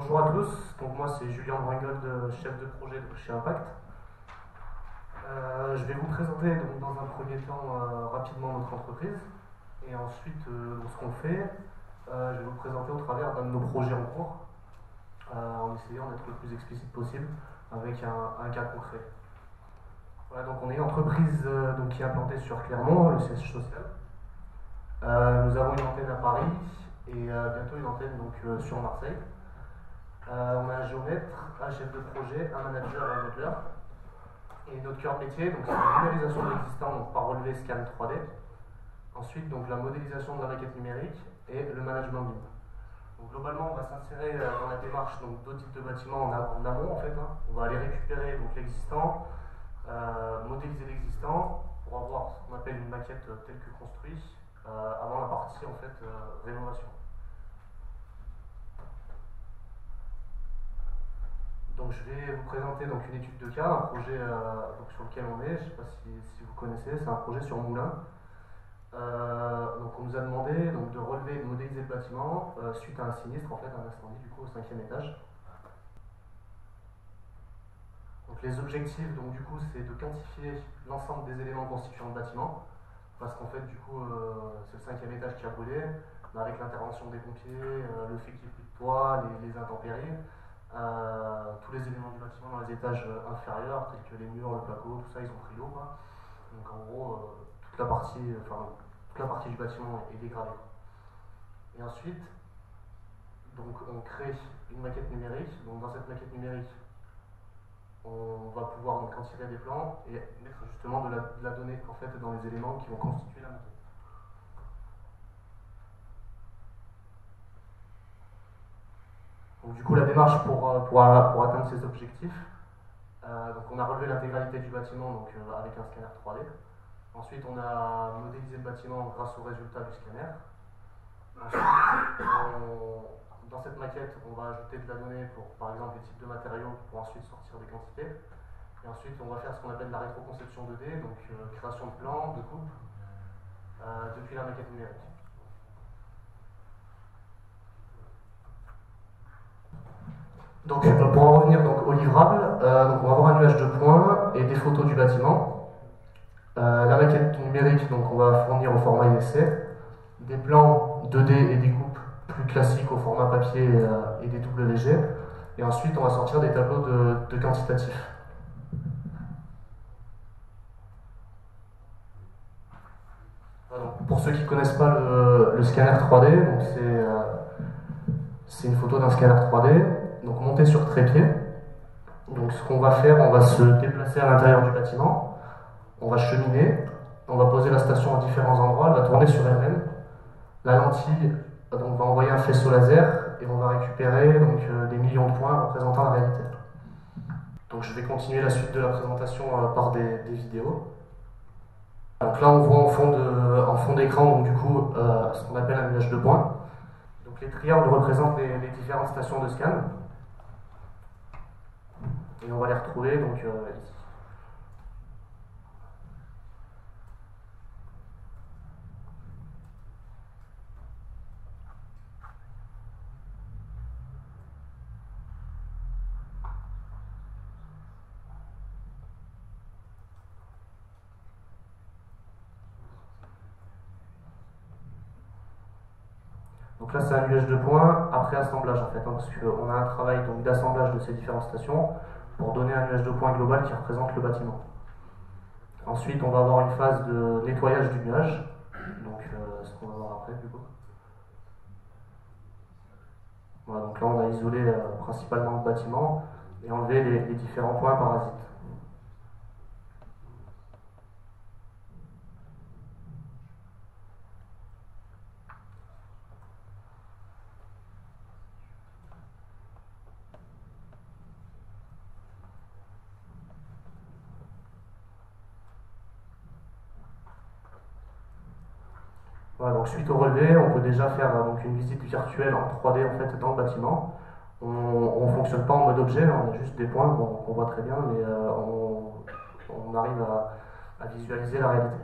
Bonjour à tous, donc moi c'est Julien Bringold, chef de projet chez Impact. Je vais vous présenter donc, dans un premier temps rapidement notre entreprise et ensuite ce qu'on fait. Je vais vous présenter au travers d'un de nos projets en cours en essayant d'être le plus explicite possible avec un cas concret. Voilà, donc on est une entreprise qui est implantée sur Clermont, le siège social. Nous avons une antenne à Paris et bientôt une antenne sur Marseille. On a un géomètre, un chef de projet, un manager et un modeleur. Et notre cœur de métier, c'est la numérisation de l'existant par relevé scan 3D. Ensuite, la modélisation de la maquette numérique et le management BIM. Donc, globalement, on va s'insérer dans la démarche d'audit de bâtiments en amont. On va aller récupérer l'existant, modéliser l'existant pour avoir ce qu'on appelle une maquette telle que construite avant la partie rénovation. Donc je vais vous présenter une étude de cas, un projet sur lequel on est, je ne sais pas si vous connaissez, c'est un projet sur Moulins. On nous a demandé de relever et de modéliser le bâtiment suite à un sinistre, un incendie au 5e étage. Donc les objectifs c'est de quantifier l'ensemble des éléments constituant le bâtiment, parce qu'en fait c'est le 5e étage qui a brûlé, mais avec l'intervention des pompiers, le fait qu'il n'y ait plus de toit, les intempéries. Tous les éléments du bâtiment dans les étages inférieurs, tels que les murs, le placo, tout ça, ils ont pris l'eau. Donc en gros, toute la partie du bâtiment est dégradée. Et ensuite, on crée une maquette numérique. Donc dans cette maquette numérique, on va pouvoir en tirer des plans et mettre justement de la donnée dans les éléments qui vont constituer la maquette. Donc la démarche pour atteindre ces objectifs, on a relevé l'intégralité du bâtiment avec un scanner 3D. Ensuite, on a modélisé le bâtiment grâce aux résultats du scanner. Ensuite, dans cette maquette, on va ajouter de la donnée pour, par exemple, les types de matériaux pour ensuite sortir des quantités. Et ensuite, on va faire ce qu'on appelle la rétroconception 2D, création de plans, de coupes, depuis la maquette numérique. Donc pour en revenir au livrable, on va avoir un nuage de points et des photos du bâtiment. La maquette numérique, on va fournir au format ISC, des plans 2D et des coupes plus classiques au format papier et des doubles légers. Et ensuite, on va sortir des tableaux de quantitatifs. Pour ceux qui ne connaissent pas le scanner 3D, c'est une photo d'un scanner 3D, monté sur trépied. Donc ce qu'on va faire, on va se déplacer à l'intérieur du bâtiment, on va cheminer, on va poser la station à différents endroits, elle va tourner sur elle-même. La lentille va envoyer un faisceau laser et on va récupérer des millions de points représentant la réalité. Donc je vais continuer la suite de la présentation par des vidéos. Donc là on voit en fond d'écran ce qu'on appelle un nuage de points. Donc les triangles représentent les différentes stations de scan. Et on va les retrouver ici. Donc là c'est un nuage de points après assemblage parce qu'on a un travail d'assemblage de ces différentes stations pour donner un nuage de points global qui représente le bâtiment. Ensuite on va avoir une phase de nettoyage du nuage, ce qu'on va voir après Voilà, donc là on a isolé principalement le bâtiment et enlevé les différents points parasites. Voilà, donc suite au relevé, on peut déjà faire une visite virtuelle en 3D dans le bâtiment. On ne fonctionne pas en mode objet, on a juste des points qu'on voit très bien, mais on arrive à visualiser la réalité.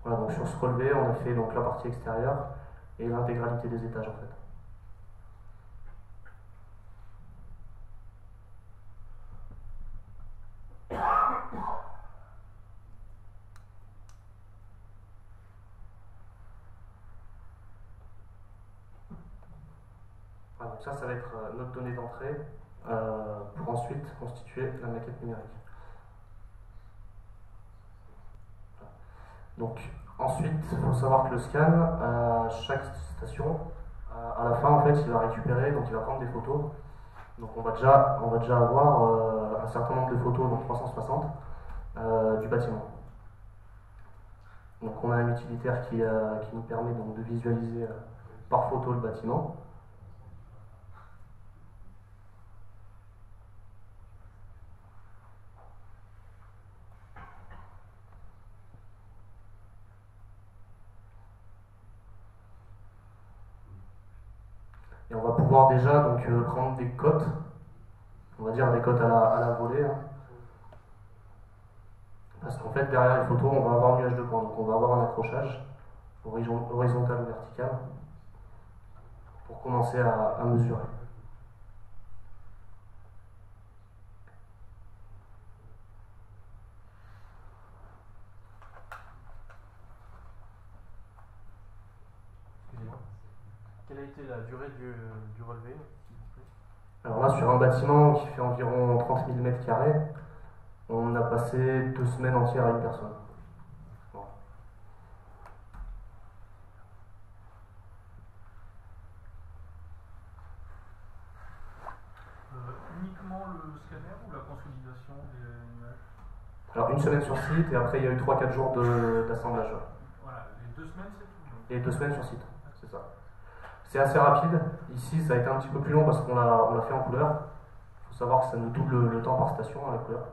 Voilà, donc sur ce relevé, on a fait donc la partie extérieure et l'intégralité des étages en fait. Voilà, donc ça va être notre donnée d'entrée pour ensuite constituer la maquette numérique. Donc ensuite, il faut savoir que le scan, chaque station, à la fin en fait, il va récupérer, donc il va prendre des photos. Donc on va déjà avoir un certain nombre de photos, donc 360, du bâtiment. Donc on a un utilitaire qui nous permet donc de visualiser par photo le bâtiment. Et on va pouvoir déjà donc prendre des cotes, on va dire des cotes à la volée, hein. Parce qu'en fait derrière les photos on va avoir un nuage de points, donc on va avoir un accrochage horizontal ou vertical pour commencer à mesurer. Excusez-moi. Quelle a été la durée du relevé, s'il vous plaît? Alors là, sur un bâtiment qui fait environ 30 000 m², on a passé 2 semaines entières à une personne. Bon. Uniquement le scanner ou la consolidation des images? Alors une semaine sur site et après il y a eu 3-4 jours d'assemblage. Voilà, les 2 semaines c'est tout. Donc. Et 2 semaines sur site, c'est ça. C'est assez rapide. Ici, ça a été un petit peu plus long parce qu'on l'a fait en couleur. Il faut savoir que ça nous double le temps par station à la couleur.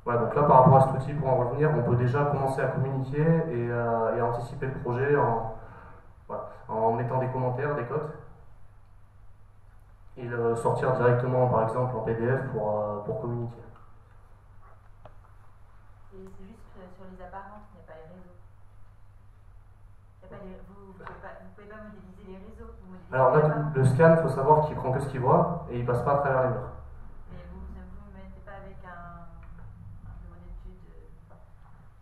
Voilà, donc là, par rapport à cet outil, pour en revenir, on peut déjà commencer à communiquer et à anticiper le projet en mettant des commentaires, des cotes, et le sortir directement, par exemple, en PDF pour communiquer. C'est juste sur les apparences, il n'y a pas les réseaux. Vous ne pouvez pas modéliser les réseaux. Alors là, le scan, il faut savoir qu'il prend que ce qu'il voit et il passe pas à travers les murs. Mais vous ne mettez pas avec un bureau d'études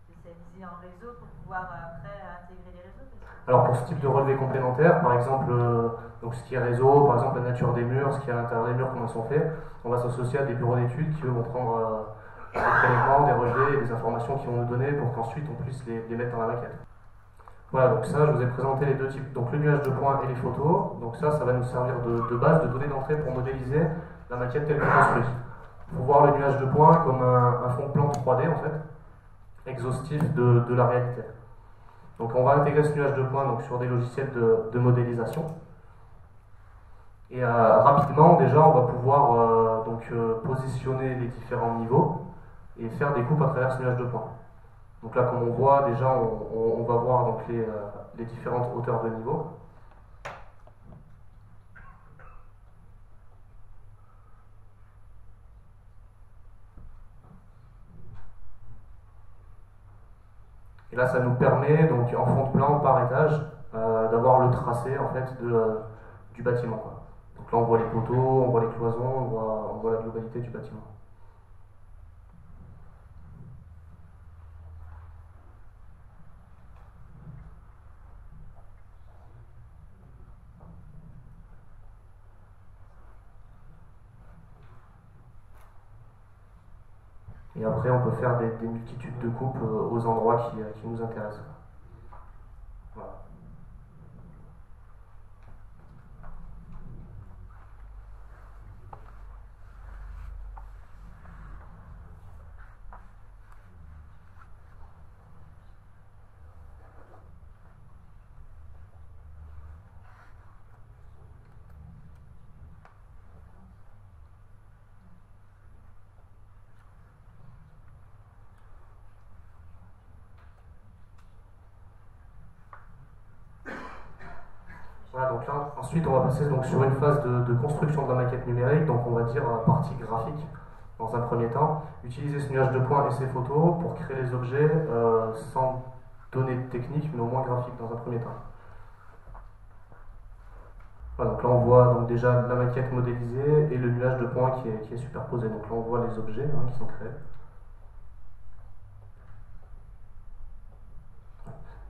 spécialisé en réseau pour pouvoir après intégrer les réseaux? Alors pour ce type de relevé complémentaire, par exemple, donc ce qui est réseau, par exemple la nature des murs, ce qui est à l'intérieur des murs, comment ils sont faits, on va s'associer à des bureaux d'études qui eux vont prendre des prélèvements, des relevés et des informations qu'ils vont nous donner pour qu'ensuite on puisse les mettre dans la maquette. Voilà, donc ça je vous ai présenté les deux types, donc le nuage de points et les photos. Donc ça va nous servir de base, de données d'entrée pour modéliser la maquette telle qu'on construit. Il faut voir le nuage de points comme un fond de plan 3D en fait, exhaustif de la réalité. Donc on va intégrer ce nuage de points donc, sur des logiciels de modélisation. Et rapidement, déjà, on va pouvoir positionner les différents niveaux et faire des coupes à travers ce nuage de points. Donc là, comme on voit, déjà, on va voir donc, les différentes hauteurs de niveau. Et là, ça nous permet, donc en fond de plan par étage, d'avoir le tracé en fait du bâtiment, quoi. Donc là, on voit les poteaux, on voit les cloisons, on voit la globalité du bâtiment. Et après, on peut faire des multitudes de coupes aux endroits qui nous intéressent. Voilà. Voilà, donc là, ensuite, on va passer donc, sur une phase de construction de la maquette numérique, donc on va dire partie graphique. dans un premier temps, utiliser ce nuage de points et ces photos pour créer les objets sans données techniques, mais au moins graphiques dans un premier temps. Voilà, donc là on voit donc déjà la maquette modélisée et le nuage de points qui est superposé. Donc là on voit les objets qui sont créés.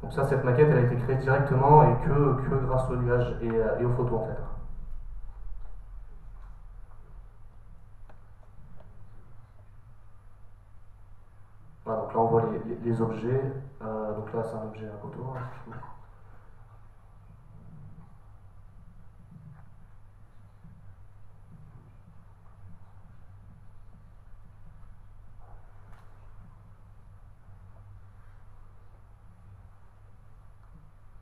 Donc ça, cette maquette, elle a été créée directement et que grâce au nuage et aux photos en fait. Voilà, donc là on voit les objets. Donc là c'est un objet à photo.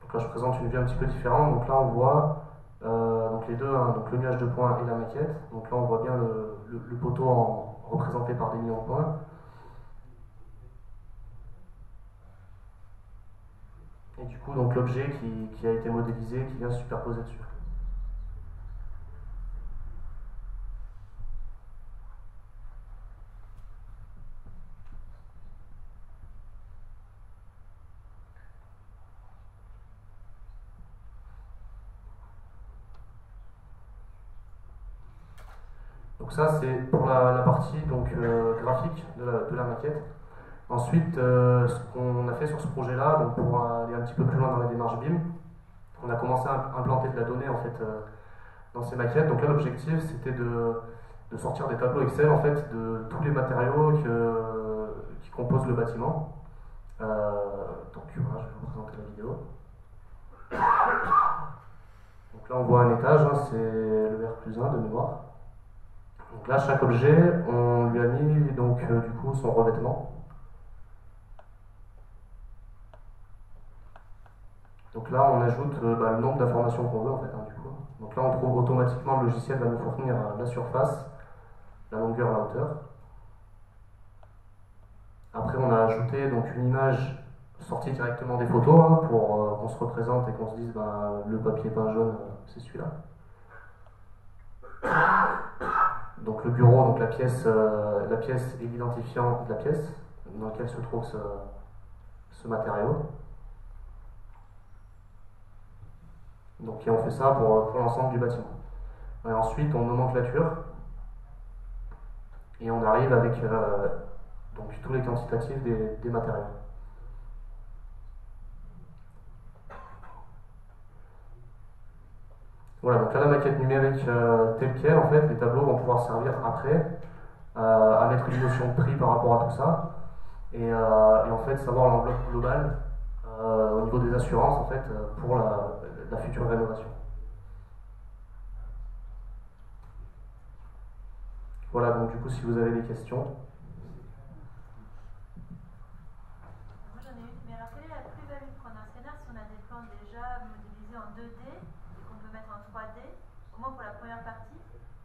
Donc là je présente une vue un petit peu différente. Donc là on voit donc les deux, donc le nuage de points et la maquette. Donc là on voit bien le poteau représenté par des millions de points. Et du coup donc l'objet qui a été modélisé, qui vient se superposer dessus. Donc ça c'est pour la partie donc, graphique de la maquette. Ensuite, ce qu'on a fait sur ce projet-là, donc pour aller un petit peu plus loin dans la démarche BIM, on a commencé à implanter de la donnée en fait dans ces maquettes. Donc là l'objectif c'était de sortir des tableaux Excel en fait de tous les matériaux qui composent le bâtiment. Donc voilà, je vais vous présenter la vidéo. Donc là on voit un étage, c'est le R+1 de mémoire. Donc là, chaque objet, on lui a mis donc du coup son revêtement. Donc là, on ajoute le nombre d'informations qu'on veut en fait. Du coup. Donc là, on trouve automatiquement le logiciel va nous fournir la surface, la longueur, la hauteur. Après, on a ajouté donc une image sortie directement des photos pour qu'on se représente et qu'on se dise le papier peint jaune, c'est celui-là. Donc le bureau, donc la pièce et l'identifiant de la pièce dans laquelle se trouve ce matériau. Donc et on fait ça pour l'ensemble du bâtiment. Et ensuite on nomenclature et on arrive avec donc tous les quantitatifs des matériaux. Voilà, donc là la maquette numérique telle qu'elle, en fait, les tableaux vont pouvoir servir après à mettre une notion de prix par rapport à tout ça et en fait savoir l'enveloppe globale au niveau des assurances en fait pour la future rénovation. Voilà, donc du coup si vous avez des questions. Moi j'en ai une, mais alors quelle est la plus-value de prendre un scanner si on a des plans déjà modélisés en 2D et qu'on peut mettre en 3D, au moins pour la première partie?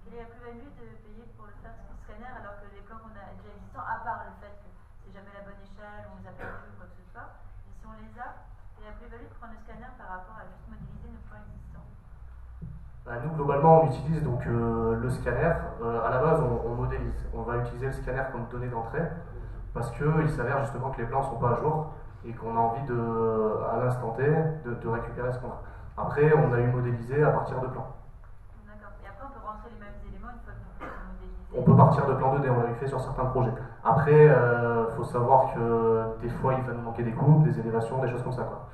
Quelle est la plus-value de payer pour le faire ce scanner alors que les plans qu'on a déjà existants, à part le fait que c'est jamais la bonne échelle, on les a perdus ou quoi que ce soit, et si on les a, quelle est la plus-value de prendre le scanner par rapport à juste modéliser nos plans existants? Nous globalement on utilise donc le scanner, à la base on modélise, on va utiliser le scanner comme donnée d'entrée parce qu'il s'avère justement que les plans ne sont pas à jour et qu'on a envie à l'instant T de récupérer ce qu'on a. Après on a eu modélisé à partir de plans. D'accord, et après on peut rentrer les mêmes éléments une fois que nous modélisés. On peut partir de plans 2D, on l'a fait sur certains projets. Après il faut savoir que des fois il va nous manquer des coupes, des élévations, des choses comme ça quoi.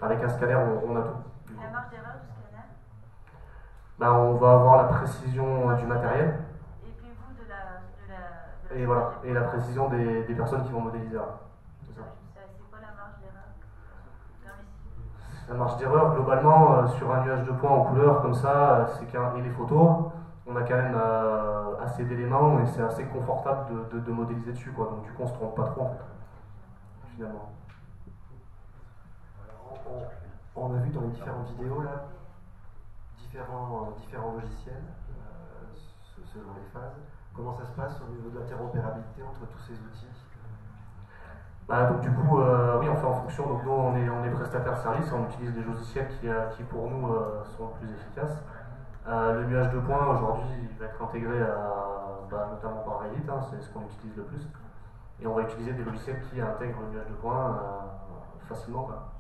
Avec un scanner on a tout. La marge d'erreur du scanner? On va avoir la précision du matériel. Et puis vous de la et voilà, et la précision des personnes qui vont modéliser. C'est ça. C'est quoi la marge d'erreur? La marge d'erreur, globalement, sur un nuage de points en couleur comme ça, et les photos, on a quand même assez d'éléments et c'est assez confortable de modéliser dessus, quoi. Donc du coup on se trompe pas trop en fait, finalement. On a vu dans les différentes vidéos là différents logiciels selon les phases. Comment ça se passe au niveau de l'interopérabilité entre tous ces outils? Donc du coup, oui, on fait en fonction. Donc nous, on est prestataire service, on utilise des logiciels qui pour nous sont plus efficaces. Le nuage de points aujourd'hui, il va être intégré à notamment par Revit, c'est ce qu'on utilise le plus. Et on va utiliser des logiciels qui intègrent le nuage de points facilement. Quoi.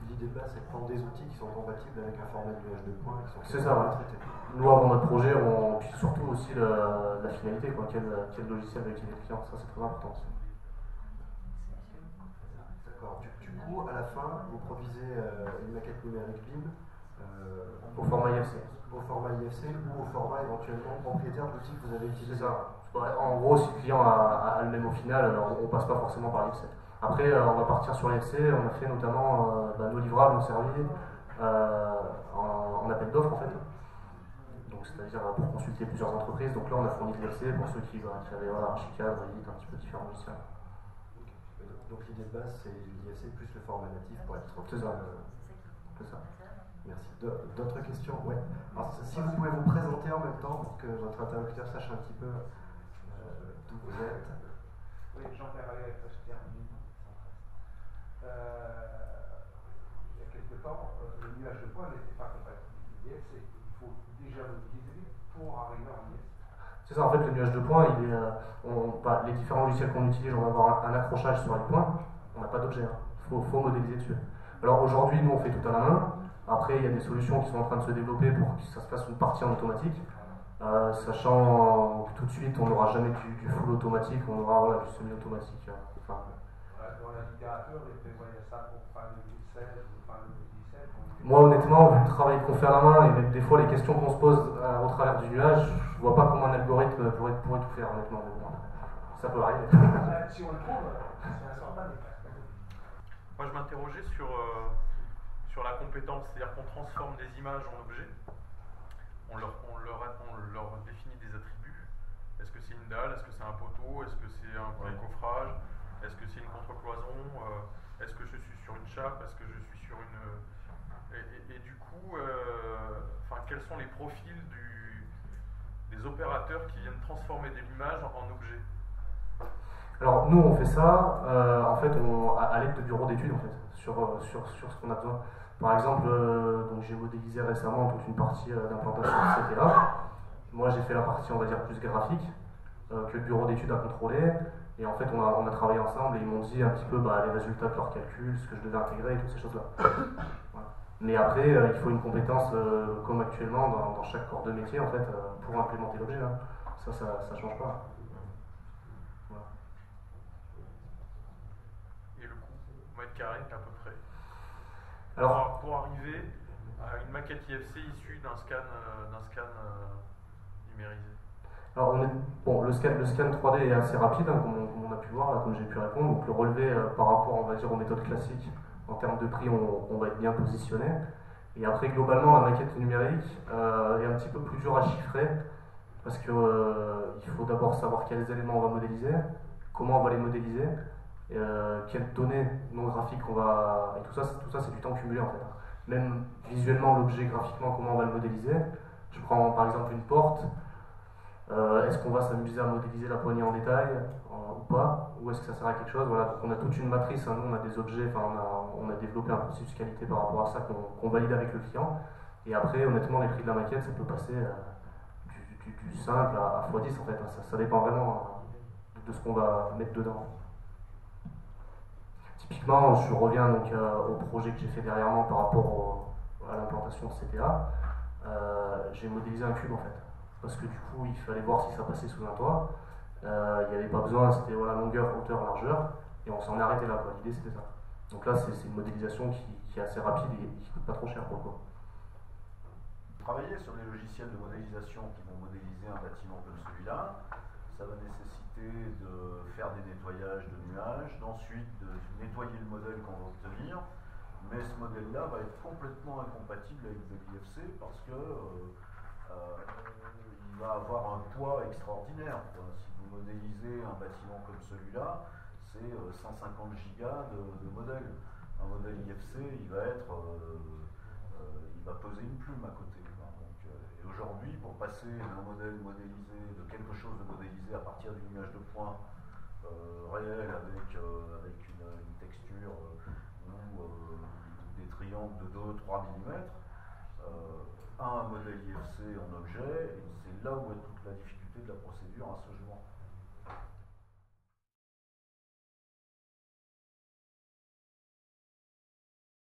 L'idée de base, c'est de prendre des outils qui sont compatibles avec un format de nuage de points qui sont c'est ça, ouais. traités. Nous, avant notre projet, puis surtout aussi la finalité, quoi. Quel logiciel va utiliser le client, ça c'est très important aussi. D'accord. Du coup, à la fin, vous produisez une maquette numérique BIM au format IFC. Au format IFC ou au format éventuellement propriétaire de l'outil que vous avez utilisé. C'est ça. En gros, si le client a le même au final, on ne passe pas forcément par l'IFC. Après, on va partir sur l'IFC. On a fait notamment nos livrables ont servi en appel d'offres en fait. Donc, c'est-à-dire pour consulter plusieurs entreprises. Donc là, on a fourni de l'IFC pour ceux qui avaient Archicad, Revit, un petit peu différents logiciels. Donc l'idée de base, c'est l'IFC plus le format natif pour être C'est ça. C'est ça. Merci. D'autres questions? Ouais. Alors, si vous pouvez vous présenter en même temps pour que votre interlocuteur sache un petit peu d'où vous êtes. Oui, Jean-Pierre Allais, HTR. Il y a quelque temps, le nuage de points n'était pas compatible avec l'IFC. Il faut déjà l'utiliser pour arriver en IFC. C'est ça, en fait, le nuage de points, les différents logiciels qu'on utilise, on va avoir un accrochage sur les points. On n'a pas d'objet. Il faut modéliser dessus. Alors aujourd'hui, nous, on fait tout à la main. Après, il y a des solutions qui sont en train de se développer pour que ça se fasse une partie en automatique. Sachant que tout de suite, on n'aura jamais du full automatique, on aura du semi-automatique. Dans la littérature, ils prévoyaient ça pour fin 2016 ou fin 2017. Moi, honnêtement, vu le travail qu'on fait à la main et même des fois les questions qu'on se pose au travers du nuage, je vois pas comment un algorithme pourrait tout faire, honnêtement. Ça peut arriver. Si on le trouve, c'est instantané. Moi, je m'interrogeais sur la compétence, c'est-à-dire qu'on transforme des images en objets, on leur définit des attributs. Est-ce que c'est une dalle, est-ce que c'est un poteau, est-ce que c'est un coffrage, est-ce que c'est une contre-cloison, est-ce que je suis sur une chape, est-ce que je suis sur une... Et du coup, quels sont les profils des opérateurs qui viennent transformer des images en objets? Alors nous on fait ça en fait à l'aide de bureaux d'études en fait sur ce qu'on a besoin. Par exemple, donc j'ai modélisé récemment toute une partie d'implantation de CTA. Moi j'ai fait la partie on va dire plus graphique que le bureau d'études a contrôlé. Et en fait on a travaillé ensemble et ils m'ont dit un petit peu les résultats de leurs calculs, ce que je devais intégrer et toutes ces choses là. Voilà. Mais après il faut une compétence comme actuellement dans chaque corps de métier en fait pour implémenter l'objet. Ça change pas. Carré à peu près. Alors, pour arriver à une maquette IFC issue d'un scan numérisé. Alors le scan 3D est assez rapide, comme on a pu voir, là, comme j'ai pu répondre. Donc le relevé par rapport, on va dire, aux méthodes classiques, en termes de prix, on va être bien positionné. Et après, globalement, la maquette numérique est un petit peu plus dur à chiffrer, parce qu'il faut d'abord savoir quels éléments on va modéliser, comment on va les modéliser, quelles données non graphiques on va... Et tout ça c'est du temps cumulé en fait. Même visuellement, l'objet graphiquement, comment on va le modéliser. Je prends par exemple une porte. Est-ce qu'on va s'amuser à modéliser la poignée en détail ou pas? Ou est-ce que ça sert à quelque chose? Voilà, donc on a toute une matrice, nous on a des objets, on a développé un processus qualité par rapport à ça qu'on valide avec le client. Et après, honnêtement, les prix de la maquette, ça peut passer du simple à x10 en fait. Ça dépend vraiment de ce qu'on va mettre dedans. Typiquement, je reviens donc au projet que j'ai fait derrière moi par rapport à l'implantation de CTA. J'ai modélisé un cube en fait, parce que du coup il fallait voir si ça passait sous un toit. Il n'y avait pas besoin, c'était longueur, hauteur, largeur, et on s'en est arrêté là. L'idée c'était ça. Donc là c'est une modélisation qui est assez rapide et qui coûte pas trop cher pour le coup. Travailler sur des logiciels de modélisation qui vont modéliser un bâtiment comme celui-là, ça va nécessiter de faire des nettoyages de nuages, d'ensuite de nettoyer le modèle qu'on va obtenir, mais ce modèle-là va être complètement incompatible avec de l'IFC parce que il va avoir un poids extraordinaire. Si vous modélisez un bâtiment comme celui-là, c'est 150 gigas de modèle. Un modèle IFC, il va peser une plume à côté. Et aujourd'hui, pour passer d'un modèle modélisé, de quelque chose de modélisé à partir du nuage de points réel avec une texture ou des triangles de 2-3 mm, un modèle IFC en objet, et c'est là où est toute la difficulté de la procédure à ce jour.